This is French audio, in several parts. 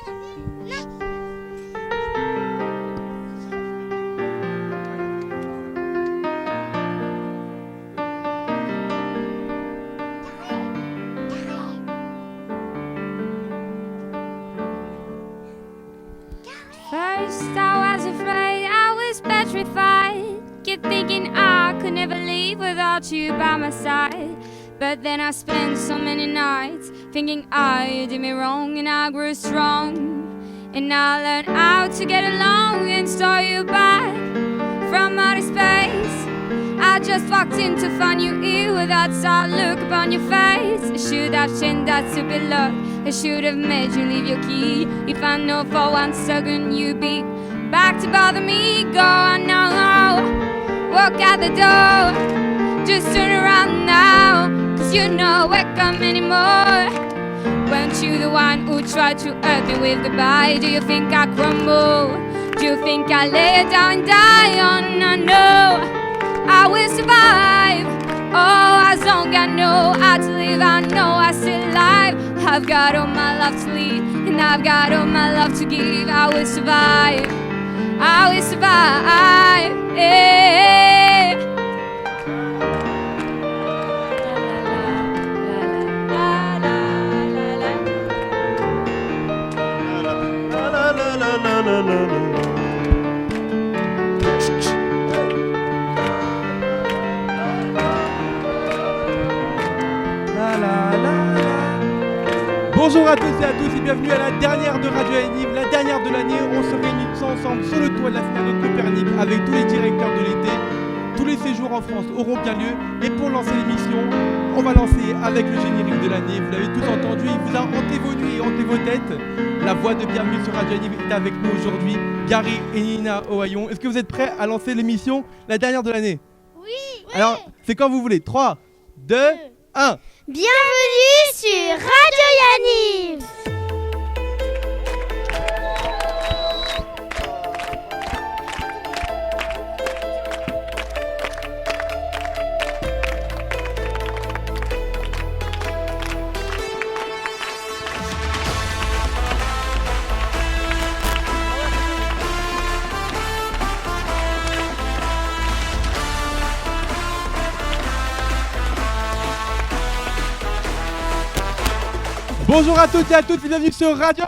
First I was afraid, I was petrified, kept thinking I could never leave without you by my side. But then I spent so many nights thinking I did me wrong, and I grew strong, and I learned how to get along and start you back from outer space. I just walked in to find you here with that sad look upon your face. I should have changed that stupid look, I should have made you leave your key. If I know for 1 second you'd be back to bother me, go on now, walk out the door, just turn around now, cause you know we're coming anymore. Weren't you the one who tried to hurt me with goodbye? Do you think I crumble? Do you think I lay down and die? Oh no, no, I will survive. Oh, as long as I know how to live, I know I'm still alive. I've got all my love to leave, and I've got all my love to give. I will survive, I will survive, yeah. Bonjour à tous et à tous et bienvenue à la dernière de Radio Yaniv, la dernière de l'année. On se réunit tous ensemble sur le toit de la Cité de Copernic avec tous les directeurs de l'été. Tous les séjours en France auront bien lieu et pour lancer l'émission, on va lancer avec le générique de l'année. Vous l'avez tous entendu, il vous a hanté vos nuits et hanté vos têtes. La voix de bienvenue sur Radio Yaniv est avec nous aujourd'hui, Gary et Nina Ohayon. Est-ce que vous êtes prêts à lancer l'émission, la dernière de l'année? Oui. Alors, c'est quand vous voulez. 3, 2, 1. Bienvenue sur Radio Yaniv. Bonjour à toutes et à tous et bienvenue sur Radio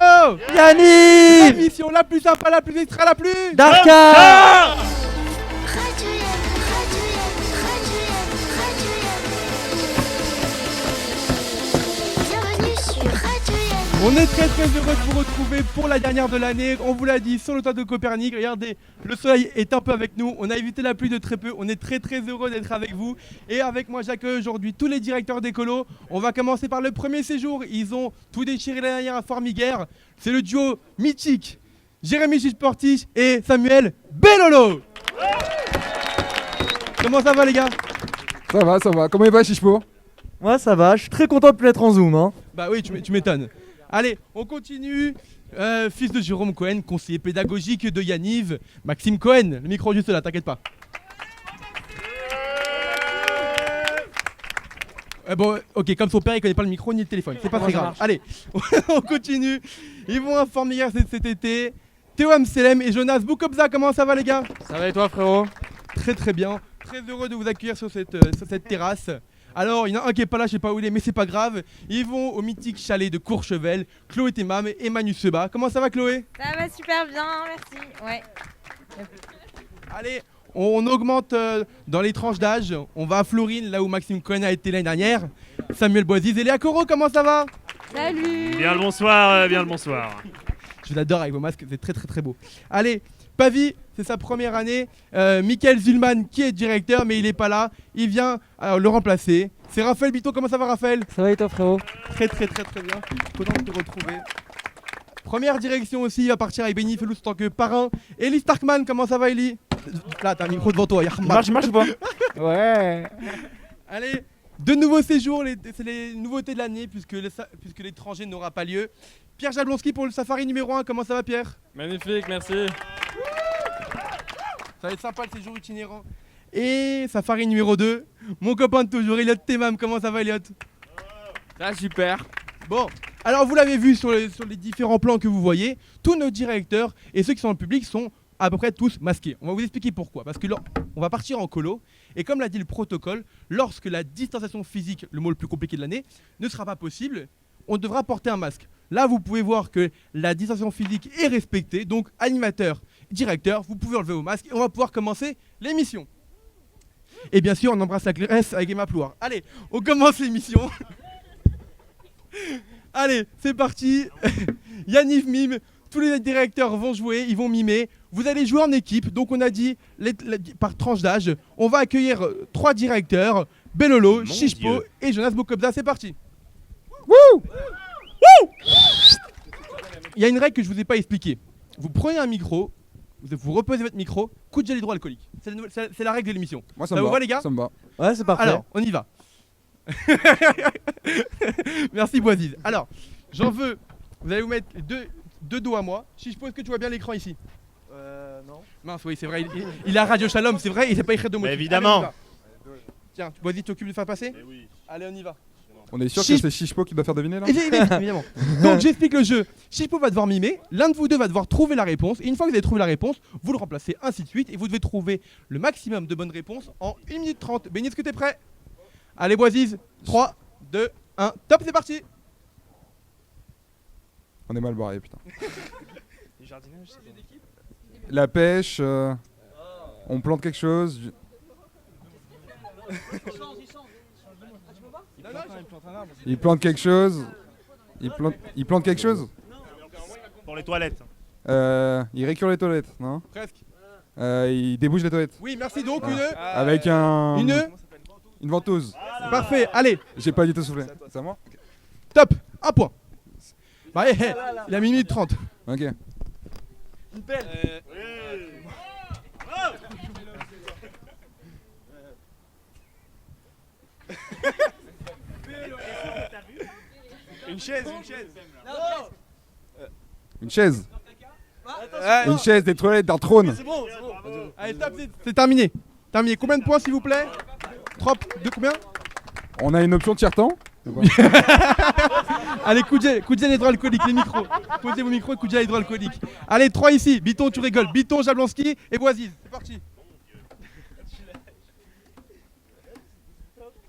Yaniv, l'émission la plus sympa, la plus extra, la plus Dakar. Radio Yaniv, Radio Yaniv, Radio Yaniv, Radio Yaniv. Bienvenue sur Radio Yaniv. On est très très heureux de vous retrouver pour la dernière de l'année. On vous l'a dit, sur le toit de Copernic. Regardez, le soleil est un peu avec nous. On a évité la pluie de très peu. On est très très heureux d'être avec vous. Et avec moi, j'accueille aujourd'hui tous les directeurs d'écolo. On va commencer par le premier séjour. Ils ont tout déchiré l'année dernière à Formiguère. C'est le duo mythique Jérémy Chisportis et Samuel Bellolo. Comment ça va les gars? Ça va. Comment il va, Chichpo? Moi ça va, je suis très content de plus être en Zoom. Hein. Bah oui, tu m'étonnes. Allez, on continue. Fils de Jérôme Cohen, conseiller pédagogique de Yaniv, Maxime Cohen. Le micro juste là, t'inquiète pas. Bon, ok, comme son père, il connaît pas le micro ni le téléphone. C'est pas très grave. Allez, on continue. Ils vont informer hier cet été. Théo Amselem et Jonas Boukobza, comment ça va les gars? Ça va et toi frérot? Très très bien. Très heureux de vous accueillir sur cette terrasse. Alors, il y en a un qui est pas là, je sais pas où il est, mais c'est pas grave. Ils vont au mythique chalet de Courchevel. Chloé Temam et Manu Seba. Comment ça va Chloé? Ça va super bien, merci. Ouais. Allez, on augmente dans les tranches d'âge. On va à Florine, là où Maxime Cohen a été l'année dernière. Samuel Boisiz et Léa Corot, comment ça va? Salut. Bien le bonsoir, bien le bonsoir. Je vous adore avec vos masques, c'est très très très beau. Allez, Pavie, c'est sa première année. Michael Zulman qui est directeur, mais il est pas là. Il vient le remplacer. C'est Raphaël Bito, comment ça va Raphaël? Ça va et toi frérot? Très très très très bien. Content de te retrouver. Première direction aussi, il va partir avec Benny Felous en tant que parrain. Ellie Starkman, comment ça va Ellie? Là, t'as un micro devant toi. Marche ou pas? Ouais. Allez, de nouveaux séjours, c'est les nouveautés de l'année puisque l'étranger n'aura pas lieu. Pierre Jablonski pour le safari numéro 1, comment ça va Pierre? Magnifique, merci. Ça va être sympa le séjour itinérant. Et safari numéro 2, mon copain de toujours, Elliot Temam, comment ça va Elliot? Ça super. Bon, Alors vous l'avez vu sur les différents plans que vous voyez, tous nos directeurs et ceux qui sont dans le public sont à peu près tous masqués. On va vous expliquer pourquoi. Parce que on va partir en colo, et comme l'a dit le protocole, lorsque la distanciation physique, le mot le plus compliqué de l'année, ne sera pas possible, on devra porter un masque. Là, vous pouvez voir que la distanciation physique est respectée, donc animateur, directeur, vous pouvez enlever vos masques, et on va pouvoir commencer l'émission. Et bien sûr, on embrasse la Grèce avec Emma Plouard. Allez, on commence l'émission. Allez, c'est parti. Yanniv mime, tous les directeurs vont jouer, ils vont mimer. Vous allez jouer en équipe, donc on a dit par tranche d'âge. On va accueillir 3 directeurs, Belolo, Chichpo et Jonas Bokobza. C'est parti. Wouh. Il y a une règle que je ne vous ai pas expliquée. Vous prenez un micro, vous reposez votre micro, coup de gel hydroalcoolique. C'est la règle de l'émission. Moi, Ça vous va les gars? Ça me va. Ouais, c'est parfait. Alors, on y va. Merci Boisiz. Alors, j'en veux. Vous allez vous mettre deux dos à moi. Chichpo, est-ce que tu vois bien l'écran ici? Non. Mince, oui, c'est vrai. Il a Radio Shalom, c'est vrai, il sait pas écrire de mots. Mais évidemment. Allez, on y va. Tiens, Boisiz, t'occupes de faire passer? Oui. Allez, on y va. On est sûr que Chiche- c'est Chichpo qui doit faire deviner là? Évidemment. Donc, j'explique le jeu. Chichpo va devoir mimer. L'un de vous deux va devoir trouver la réponse. Et une fois que vous avez trouvé la réponse, vous le remplacez, ainsi de suite. Et vous devez trouver le maximum de bonnes réponses en 1 minute 30. Béni, est-ce que t'es prêt? Allez, Boisiz. 3, 2, 1. Top, c'est parti. On est mal barré, putain. La pêche, on plante quelque chose. Il plante quelque chose. Il plante quelque chose. Pour les toilettes. Il récure les toilettes, non? Presque. Il débouche les toilettes. Oui, merci. Donc, Avec une ventouse. Parfait. Allez, J'ai pas du tout soufflé. C'est à moi? top. 1 point. Bah, il a mis 1 minute 30. Ok. Une chaise, une chaise. Une chaise. Une chaise, des toilettes, un trône. Allez, top, c'est terminé. Terminé. Combien de points, s'il vous plaît? 3 de combien? On a une option tiers-temps. Allez, coup de gel hydroalcoolique, les micros. Posez vos micros et coup de gel hydroalcoolique. Allez, 3 ici. Biton, tu rigoles. Biton, Jablonski et Boisiz. C'est parti.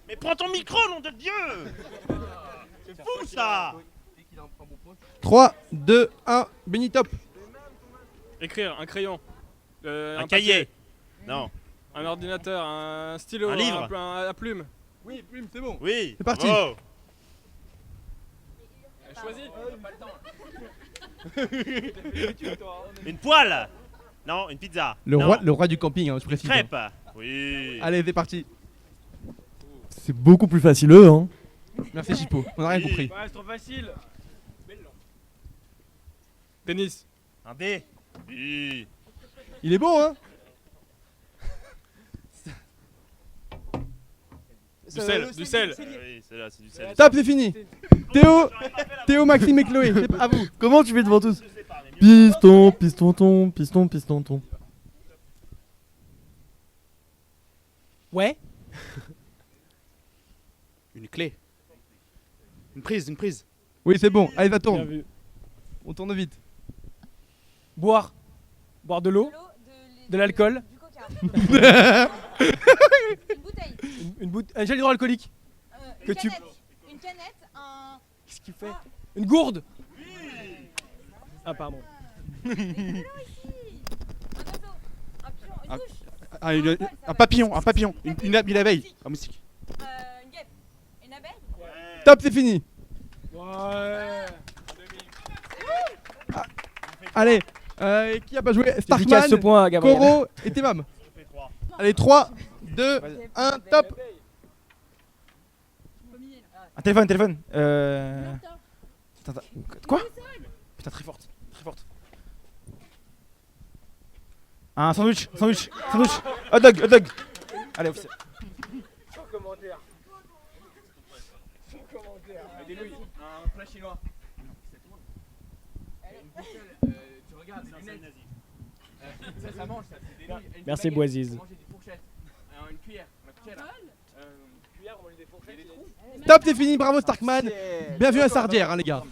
Mais prends ton micro, nom de Dieu. C'est fou ça. 3, 2, 1. Béni, top. Écrire, un crayon. Un cahier. Non. Un ordinateur, un stylo, Un livre. à plume. Oui, plume, c'est bon. Oui. C'est parti. Bravo. Choisis. Une poêle. Non, une pizza. Le Non. roi du camping, hein, je précise. Crêpe. Oui. Allez, c'est parti. C'est beaucoup plus facileux, hein. Merci, Chipo. On n'a rien compris. Ouais, c'est trop facile. Tennis. Un dé. Oui. Il est bon, hein? Du sel, du sel. Oui, c'est là, c'est du sel. Top, c'est fini. Théo, Maxime et Chloé, c'est à vous. Comment tu fais devant tous? Piston, piston, piston, piston. Ouais. Une clé. Une prise. Oui, c'est bon. Allez, ça Bien tourne. vu. On tourne vite. Boire. Boire de l'eau. De l'alcool. Du coca. Une bouteille. Un gel hydroalcoolique. Une Que tu- canette. Une canette. Un. Qu'est-ce qu'il fait? Une gourde. Ah, pardon. Un oiseau. Un pion. Une mouche. Un papillon. Une abeille. Un moustique. Une guêpe. Une abeille. Top, c'est fini. Ouais. Allez, qui a pas joué? Efficace ce Starkman, point, Gabriel. Koro et Temam. Allez, 3, 2, 1, top. Un téléphone. Quoi? Putain, très forte. Un sandwich. Hot dog. Allez, officiel. Un plat chinois. Merci, Boisiz. Une cuillère. Top, c'est fini, bravo Starkman. Bienvenue à Sardière, hein, les gars.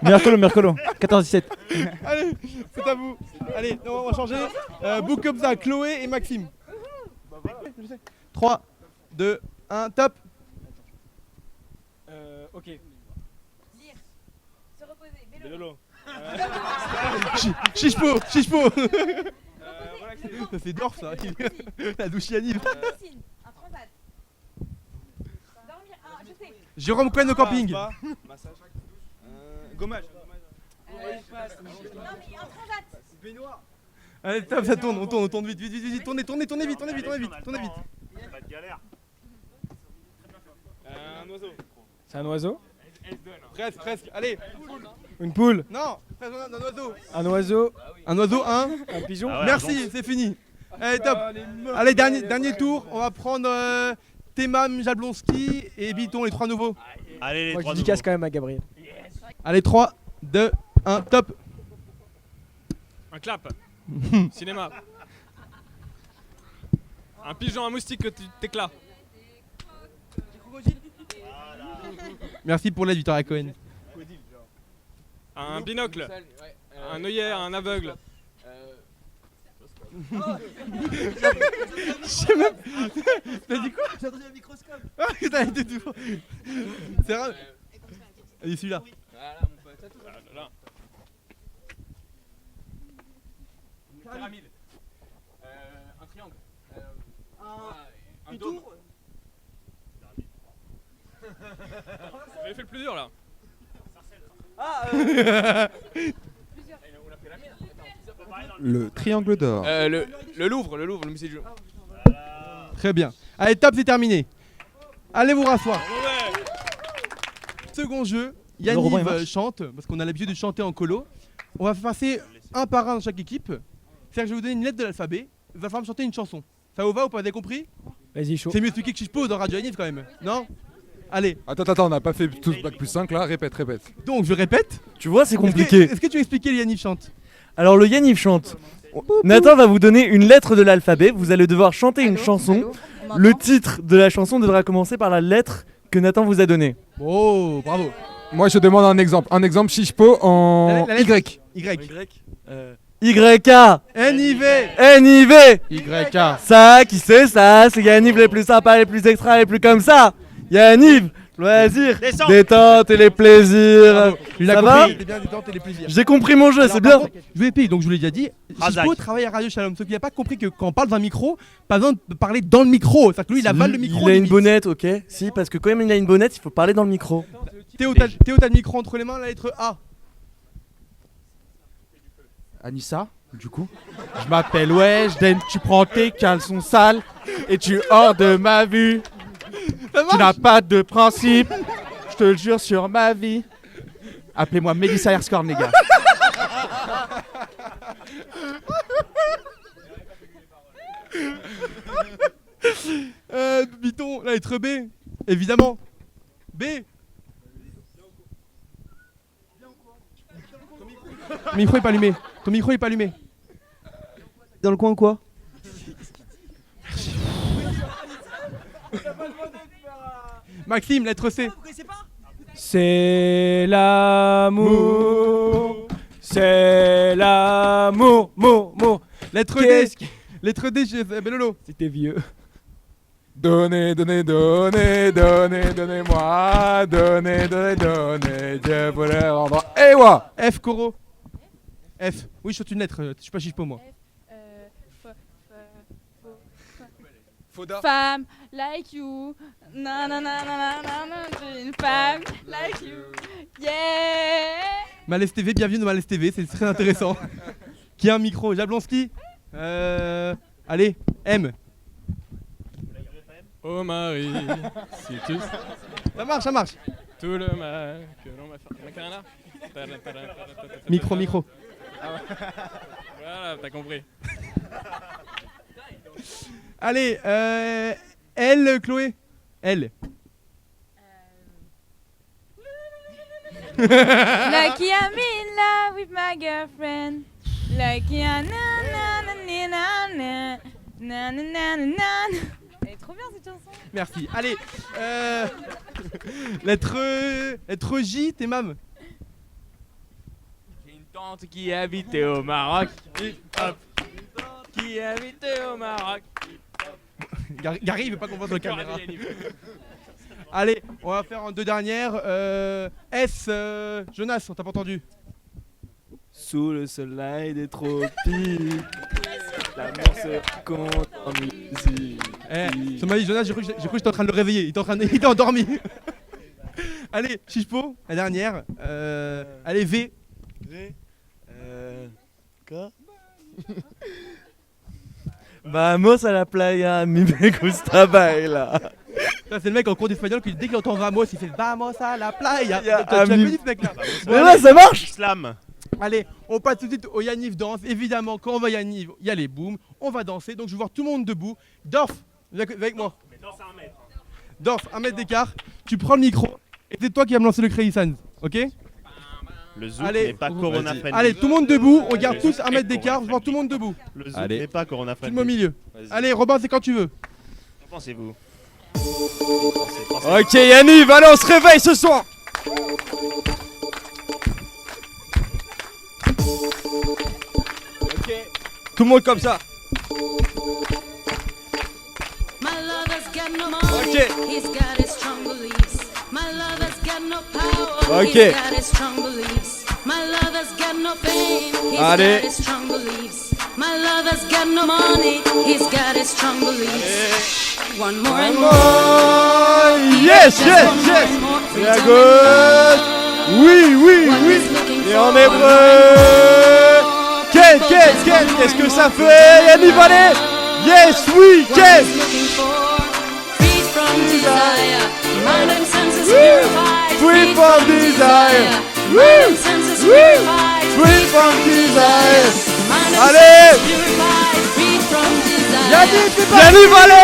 Mercolo. 14-17. Allez, c'est à vous. Allez, on va changer. Book comme ça, Chloé et Maxime. 3, 2, 1, top. Ok. Lire. Se reposer. Vélo. Lolo. Chichpo. Reposer. Ça fait d'or ça. La douche Yaniv. Piscine. Un transat. Dormir. Je sais. Jérôme Cohen au camping. Massage. Gommage. Non, mais un transat. Allez, top, ça tourne, on tourne vite. Tournez vite. Pas de galère. Un oiseau. C'est un oiseau. Presque. Allez. Une poule. Non, un oiseau. Un oiseau. Un oiseau, un. Un pigeon. Ah ouais, Merci, c'est fini. Allez, top. Allez, dernier tour. On va prendre Temam, Jablonski et Biton, les 3 nouveaux. Allez, les Moi je trois dédicace nouveaux. quand même à Gabriel. Allez, 3, 2, 1, top. Un clap. Cinéma. Un pigeon, un moustique que tu t'éclates. Merci pour l'aide, Victoria Cohen. Un binocle. Un œillet, un aveugle. Je sais même. T'as dit quoi? J'ai entendu un microscope. Ah, t'as été tout. C'est vrai. Allez, celui-là. Là. Une pyramide. Un triangle. Un dôme. Vous avez fait le plus dur là. Le triangle d'or. Le Louvre, le musée du Louvre. Très bien. Allez, top, c'est terminé. Allez vous rasseoir. Second jeu, Le robot, il Yaniv marche. chante, parce qu'on a l'habitude de chanter en colo. On va passer un par un dans chaque équipe. C'est-à-dire que je vais vous donner une lettre de l'alphabet. Il va falloir me chanter une chanson. Ça vous va ou pas? Vous avez compris? Vas-y, chaud. C'est mieux expliqué que je pose dans Radio Yaniv quand même. Non? Allez, Attends, on n'a pas fait tous bac plus 5 là, répète. donc je répète. Tu vois, c'est compliqué. Est-ce que tu veux expliquer le Yaniv chante? Alors le Yaniv chante. Nathan va vous donner une lettre de l'alphabet. Vous allez devoir chanter une chanson. Le titre de la chanson devra commencer par la lettre que Nathan vous a donnée. Oh, bravo. Moi je demande un exemple. Un exemple Chichpo en La lettre- Y. Y. YK NIV. NIV YK. Ça, qui c'est ça? C'est Yaniv les plus sympas, les plus extra, les plus comme ça. Yaniv, loisirs, Descends. détente et les plaisirs. Il a Ça va? compris. C'est bien détente et les plaisirs. J'ai compris mon jeu, Alors, c'est par bien. contre, je vous ai payé, donc je vous l'ai déjà dit. Razak. Chico travaille à Radio Shalom, sauf qu'il n'a pas compris que quand on parle dans un micro, pas besoin de parler dans le micro. C'est-à-dire que lui, il avale le micro. Il a une limite. bonnette, ok? Si, parce que quand même il a une bonnette, il faut parler dans le micro. Théo, t'as le micro entre les mains, la lettre A. Anissa, du coup. Je m'appelle Weshden, tu prends tes caleçons sales et tu hors de ma vue. Tu n'as pas de principe, je te le jure sur ma vie. Appelez-moi Mélissa Erskorn, les gars. Biton, la lettre B. Évidemment. B. Ton micro est pas allumé. Ton micro est pas allumé. Dans le coin ou quoi? Maxime, lettre C. C'est l'amour. C'est l'amour. Mour. Lettre D. Qu'est-ce qui- Lettre D, Belolo. C'était vieux. Donnez-moi. Donnez. Je voulais rendre. Et ouais. F, Coro. F. Oui, je saute une lettre. Je suis pas chiche pour moi. Foda. Femme like you. Une femme like you. Yeah. Malaise TV, bienvenue dans Malaise TV, c'est très intéressant. Qui a un micro? Jablonski. Allez, M. Oh Marie, si tu Ça marche. tout le mal que l'on m'a fait. Macarena. Micro. Voilà, t'as compris. Allez, L, Chloé. L. Lucky I'm in love with my girlfriend. Lucky I'm na na na na na na na na na na. trop bien cette chanson. Merci. Allez, lettre J, t'es mam. J'ai une tante qui habitait au Maroc. Hop. Qui habitait au Maroc. Gary, il veut pas qu'on voit sur la caméra. Allez, on va faire en deux dernières. S, Jonas, on t'a pas entendu. Sous le soleil des tropiques, l'amour se compte en musique. Ça m'a dit Jonas, j'ai cru que j'étais en train de le réveiller. Il était endormi. Allez, Chichepo, la dernière. Allez, V. Quoi? Vamos a la playa, mi me gusta bailar. Ça, c'est le mec en cours d'espagnol qui, dès qu'il entend Vamos, il fait Vamos a la playa. Y a Tu as ami- connu ce mec-là? Mais là, ça marche. Islam. Allez, on passe tout de suite au Yaniv danse. Évidemment, quand on va Yaniv, il y a les booms. On va danser. Donc, je veux voir tout le monde debout. Dorf, viens avec moi. Mais danse à 1 mètre. Dorf, 1 mètre d'écart. Tu prends le micro. Et c'est toi qui vas me lancer le Crazy Sands. Ok? Le zouk Allez. n'est pas Corona friendly. Allez, tout le monde debout. On garde tous 1 mètre d'écart. Je veux voir tout le monde debout. Le zouk Allez. n'est pas Corona Tu le mets au friendly. milieu. Vas-y. Allez, Robin, c'est quand tu veux. Qu'en pensez-vous? Ok, Yanniv, allez, on se réveille ce soir. Ok, tout le monde comme ça. Ok. Ok. Allez. Yes, yes, yes. Et à gauche. Oui, oui, oui. Et en hébreu. Qu'est-ce que ça fait, Yanniv, allez. Yes, oui, qu'est. Free from desire. Woo! Free from desire. Allez. Yanniv, allez.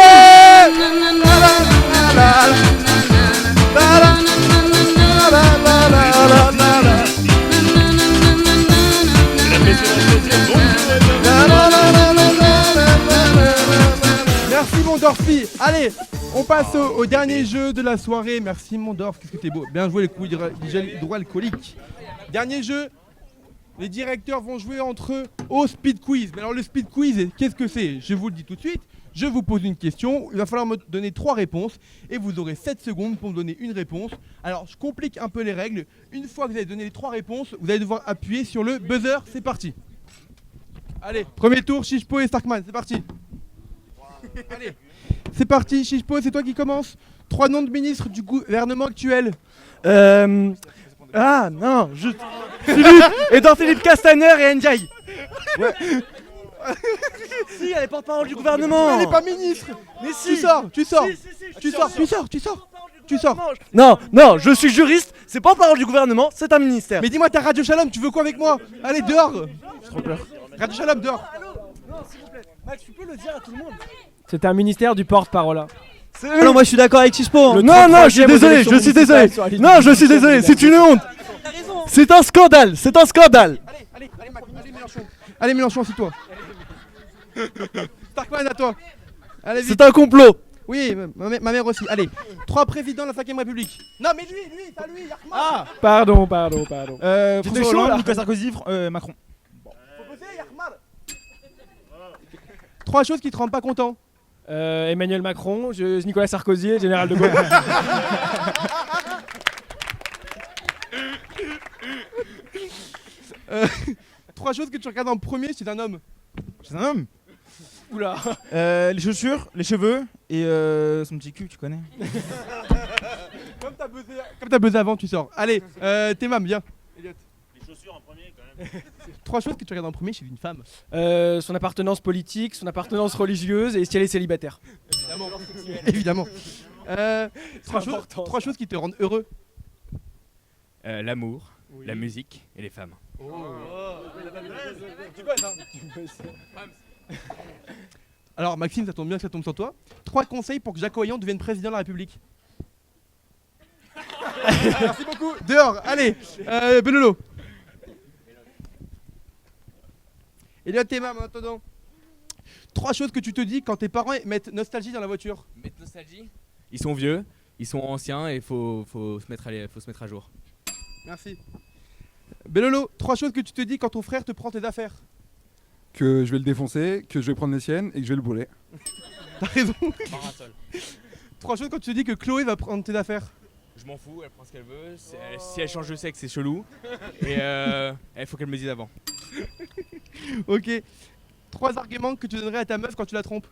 Merci, mon Dorfi. Allez, on passe au dernier jeu de la soirée. Merci, mon Dorf. Qu'est-ce que t'es beau. Bien joué, les coups hydroalcooliques. Dernier jeu. Les directeurs vont jouer entre eux au speed quiz. Mais alors, le speed quiz, qu'est-ce que c'est? Je vous le dis tout de suite. Je vous pose une question, il va falloir me donner 3 réponses et vous aurez 7 secondes pour me donner une réponse. Alors je complique un peu les règles. Une fois que vous avez donné les 3 réponses, vous allez devoir appuyer sur le buzzer. C'est parti. Allez, premier tour, Chichepo et Starkman, c'est parti. Allez, c'est parti, Chichepo, c'est toi qui commence. 3 noms de ministres du gouvernement actuel. Ah non, Edouard Philippe Castaner et Ndiaye. Ouais. Si, elle est porte-parole du gouvernement. Elle n'est pas ministre. Mais si. Tu sors. Non, je suis juriste, c'est porte-parole du gouvernement, c'est un ministère. Mais dis-moi, t'as Radio Shalom, tu veux quoi avec moi? Allez, dehors. J'ai trop peur. Radio Shalom, dehors. Non, s'il vous plaît. Max, tu peux le dire à tout le monde. C'est un ministère du porte-parole. Non, moi je suis d'accord avec Chispo. Non, je suis désolé, Non, je suis désolé, c'est une honte. C'est un scandale. Allez, Mélenchon, assis-toi. Starkman, à toi. Allez, vite. C'est un complot. Oui, ma mère aussi. Allez, 3 présidents de la 5ème République. Non, mais lui, pas lui, Yarkman. Ah, pardon. J'étais chaud là. Nicolas Sarkozy, Macron. Faut poser, Yarkman. 3 choses qui te rendent pas content. Emmanuel Macron, Nicolas Sarkozy et Général de Gaulle. 3 choses que tu regardes en premier chez un homme. C'est un homme. Oula. Les chaussures, les cheveux et son petit cul, tu connais. Comme t'as buzzé avant, tu sors. Allez, t'es mam, viens. Les chaussures en premier quand même. 3 choses que tu regardes en premier chez une femme. Son appartenance politique, son appartenance religieuse et si elle est célibataire. Évidemment. 3 choses qui te rendent heureux. L'amour, la musique et les femmes. Alors Maxime, ça tombe bien que ça tombe sur toi. 3 conseils pour que Jacques Oyan devienne président de la République. Merci beaucoup. Dehors, allez, Belolo. Et là, t'es mam en attendant. 3 choses que tu te dis quand tes parents mettent nostalgie dans la voiture. Mettre nostalgie. Ils sont vieux, ils sont anciens et faut se mettre à jour. Merci. Belolo, 3 choses que tu te dis quand ton frère te prend tes affaires. Que je vais le défoncer, que je vais prendre les siennes et que je vais le brûler. T'as raison. Parasol. 3 choses quand tu te dis que Chloé va prendre tes affaires. Je m'en fous, elle prend ce qu'elle veut. Si elle change de sexe, c'est chelou. Et il faut qu'elle me dise avant. Ok. 3 arguments que tu donnerais à ta meuf quand tu la trompes.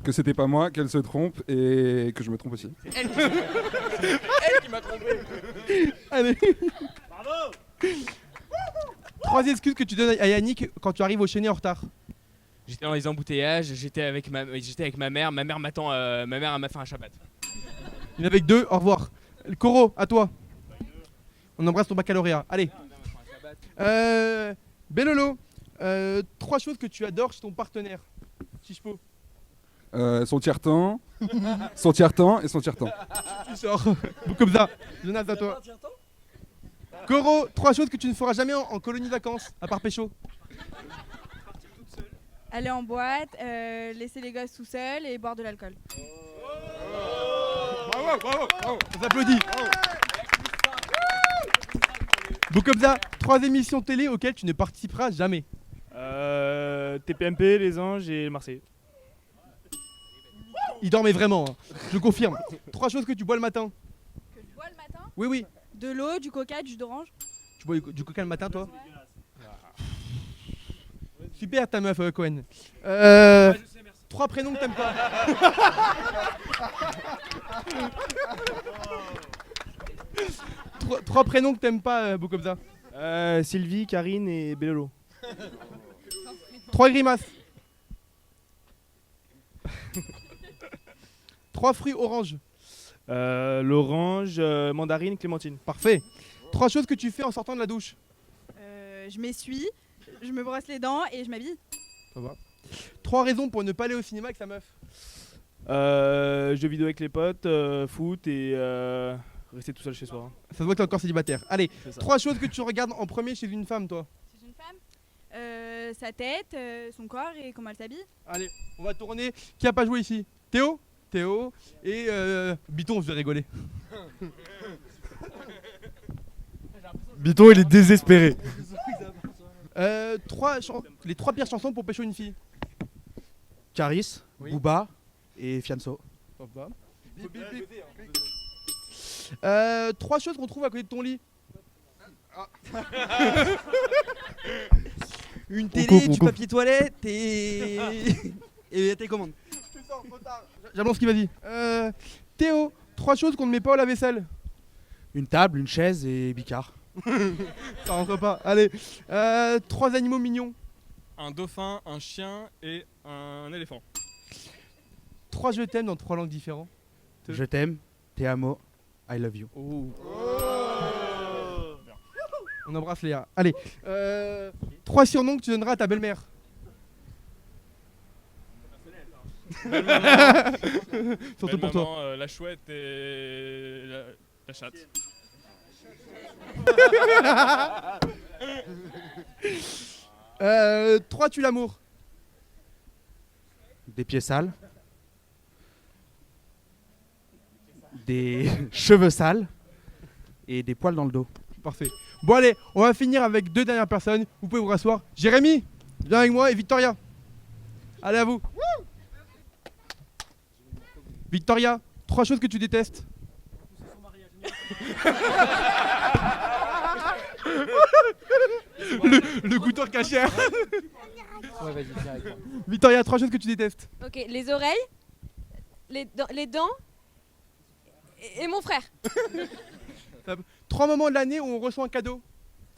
Que c'était pas moi, qu'elle se trompe et que je me trompe aussi. C'est elle qui m'a trompé. Allez. Bravo. 3 excuses que tu donnes à Yannick quand tu arrives au Chénet en retard. J'étais dans les embouteillages, j'étais avec ma mère. Ma mère m'attend. Ma mère elle m'a fait un Shabbat. Il y en avait que 2, au revoir. Coro, à toi. On embrasse ton baccalauréat. Allez. Belolo, 3 choses que tu adores chez ton partenaire. Chichepo. Son tiers-temps, son tiers-temps et son tiers-temps. Tu sors. Comme ça. Jonas, à toi. Coro, 3 choses que tu ne feras jamais en colonie de vacances, à part pécho. Aller en boîte, laisser les gosses tout seuls et boire de l'alcool. Bravo, bravo, bravo. On s'applaudit. Comme ça, 3 émissions télé auxquelles tu ne participeras jamais. TPMP, Les Anges et Marseille. Il dormait vraiment, hein. Je confirme. 3 choses que tu bois le matin. Que je bois le matin? Oui, oui. De l'eau, du coca, du jus d'orange. Tu bois du coca le matin, toi? Super ta meuf, Cohen. 3 prénoms que t'aimes pas. 3 prénoms que t'aimes pas, Boukobza. Sylvie, Karine et Belolo. 3 grimaces. 3 fruits orange. L'orange, mandarine, clémentine. Parfait. 3 choses que tu fais en sortant de la douche. Je m'essuie, je me brosse les dents et je m'habille. Ça va. 3 raisons pour ne pas aller au cinéma avec sa meuf. Jeux vidéo avec les potes, foot et rester tout seul chez soi. Ça se voit que t'es encore célibataire. Allez, C'est ça. 3 choses que tu regardes en premier chez une femme, toi. C'est une femme. Sa tête, son corps et comment elle s'habille. Allez, on va tourner. Qui a pas joué ici? Théo et Biton, je vais rigoler. Biton, il est désespéré. Les 3 pires chansons pour pêcher une fille. Caris, Oui. Booba et Fianso. 3 choses qu'on trouve à côté de ton lit. Une On télé, coupe, on du coupe. papier toilette et et tes commandes. J'annonce qui va dire. Théo, 3 choses qu'on ne met pas au lave-vaisselle. Une table, une chaise et Bicard. Ça rentre pas. Allez, 3 animaux mignons. Un dauphin, un chien et un éléphant. 3 je t'aime dans 3 langues différentes. Je t'aime, te amo, I love you. On embrasse Léa. Allez, 3 surnoms que tu donneras à ta belle-mère. Surtout pour toi. La chouette et la chatte. 3 tue l'amour. Des pieds sales. Des cheveux sales et des poils dans le dos. Parfait. Bon allez, on va finir avec 2 dernières personnes. Vous pouvez vous rasseoir. Jérémy, viens avec moi et Victoria. Allez à vous. Victoria, 3 choses que tu détestes. le goûteur cachère. Ouais, vas-y, viens avec moi. Victoria, 3 choses que tu détestes. Ok, les oreilles, les dents et mon frère. 3 moments de l'année où on reçoit un cadeau.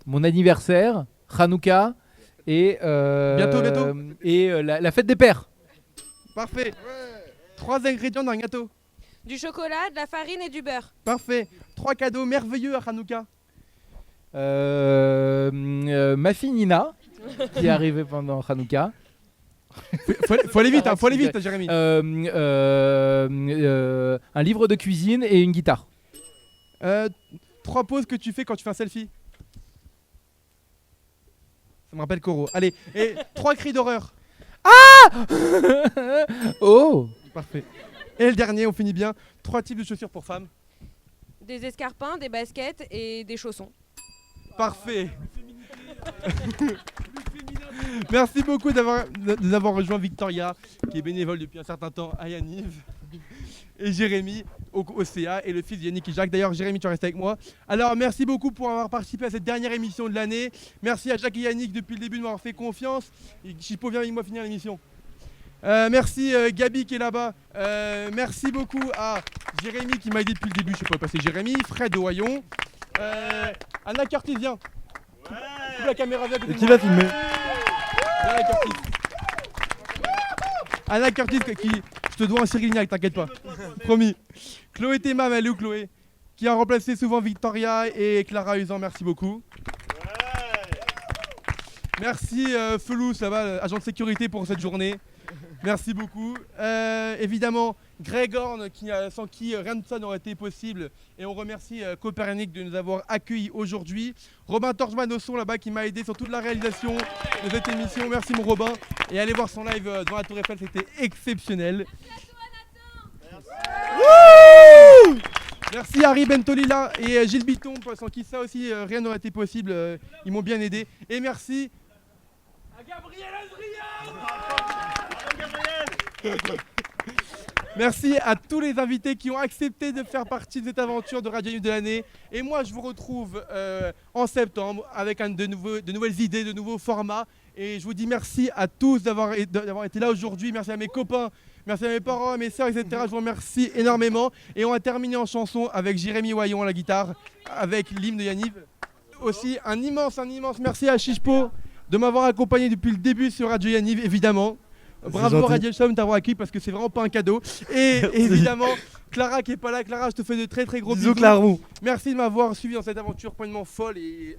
Mon anniversaire, Hanouka et Bientôt. et la fête des pères. Parfait. 3 ingrédients d'un gâteau. Du chocolat, de la farine et du beurre. Parfait. 3 cadeaux merveilleux à Hanouka. Ma fille Nina qui est arrivée pendant Hanouka. Faut aller vite, hein, faut aller vite, Jérémy. Un livre de cuisine et une guitare. 3 poses que tu fais quand tu fais un selfie. Ça me rappelle Coro. Allez, et 3 cris d'horreur. Ah Oh. Parfait. Et le dernier, on finit bien. 3 types de chaussures pour femmes. Des escarpins, des baskets et des chaussons. Parfait. Merci beaucoup d'avoir rejoint Victoria, qui est bénévole depuis un certain temps à Yaniv, et Jérémy au CA, et le fils de Yannick et Jacques. D'ailleurs, Jérémy, tu restes avec moi. Alors, merci beaucoup pour avoir participé à cette dernière émission de l'année. Merci à Jacques et Yannick depuis le début de m'avoir fait confiance. Et Chipo, viens avec moi finir l'émission. Merci Gabi qui est là-bas. Merci beaucoup à Jérémy qui m'a aidé depuis le début. Je sais pas où passer Jérémy, Fred de Oyon, Anna Curtis, viens. Coupe la caméra, viens. Et qui va filmer? Anna Curtis. Anna Curtis, je te dois un Cyrignac, t'inquiète pas. Promis. Chloé Théma, Malou Chloé, qui a remplacé souvent Victoria et Clara Usan, merci beaucoup. Merci Felous, là-bas, agent de sécurité pour cette journée. Merci beaucoup. Évidemment, Greg Horn, sans qui rien de ça n'aurait été possible. Et on remercie Copernic de nous avoir accueillis aujourd'hui. Robin Torchman au son là-bas qui m'a aidé sur toute la réalisation de cette émission. Merci mon Robin. Et allez voir son live devant la Tour Eiffel, c'était exceptionnel. Merci Harry Bentolila et Gilles Bitton, sans qui ça aussi rien n'aurait été possible. Ils m'ont bien aidé. Et merci à Gabriel Adrien. Merci à tous les invités qui ont accepté de faire partie de cette aventure de Radio Yaniv de l'année. Et moi, je vous retrouve en septembre avec de nouvelles idées, de nouveaux formats. Et je vous dis merci à tous d'avoir été là aujourd'hui. Merci à mes copains, merci à mes parents, à mes sœurs, etc. Je vous remercie énormément. Et on va terminer en chanson avec Jérémy Wayon à la guitare, avec l'hymne de Yaniv. Aussi, un immense merci à Chichpo de m'avoir accompagné depuis le début sur Radio Yaniv, évidemment. Bravo Radio Chum d'avoir accueilli parce que c'est vraiment pas un cadeau. Et évidemment, Clara qui est pas là. Clara, je te fais de très très gros bisous. Clarou. Merci de m'avoir suivi dans cette aventure complètement folle et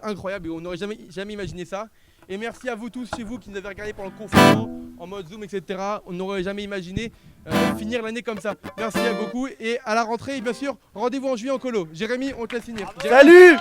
incroyable. Et on n'aurait jamais imaginé ça. Et merci à vous tous chez vous qui nous avez regardé pendant le confinement, en mode Zoom, etc. On n'aurait jamais imaginé finir l'année comme ça. Merci à beaucoup. Et à la rentrée, bien sûr, rendez-vous en juillet en colo. Jérémy, on te laisse finir. Salut!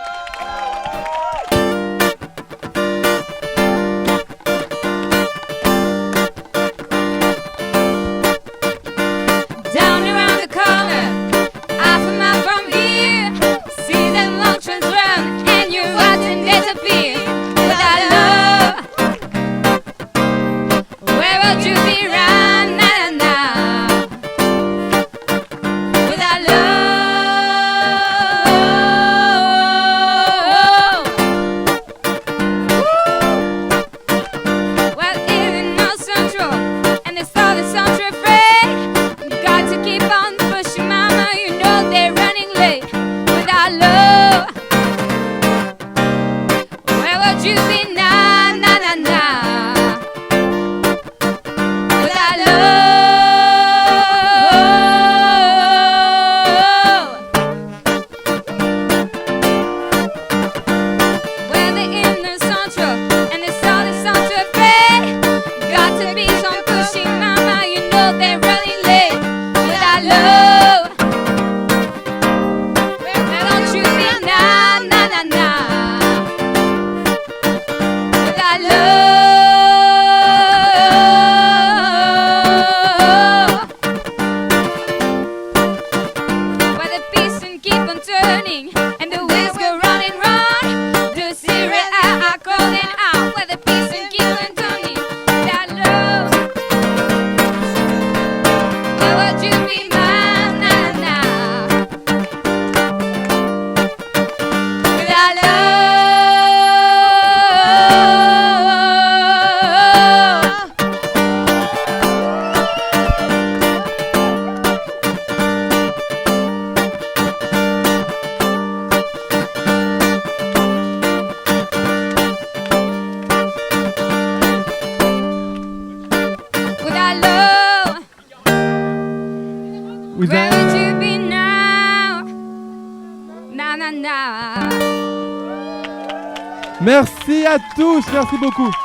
Merci à tous, merci beaucoup.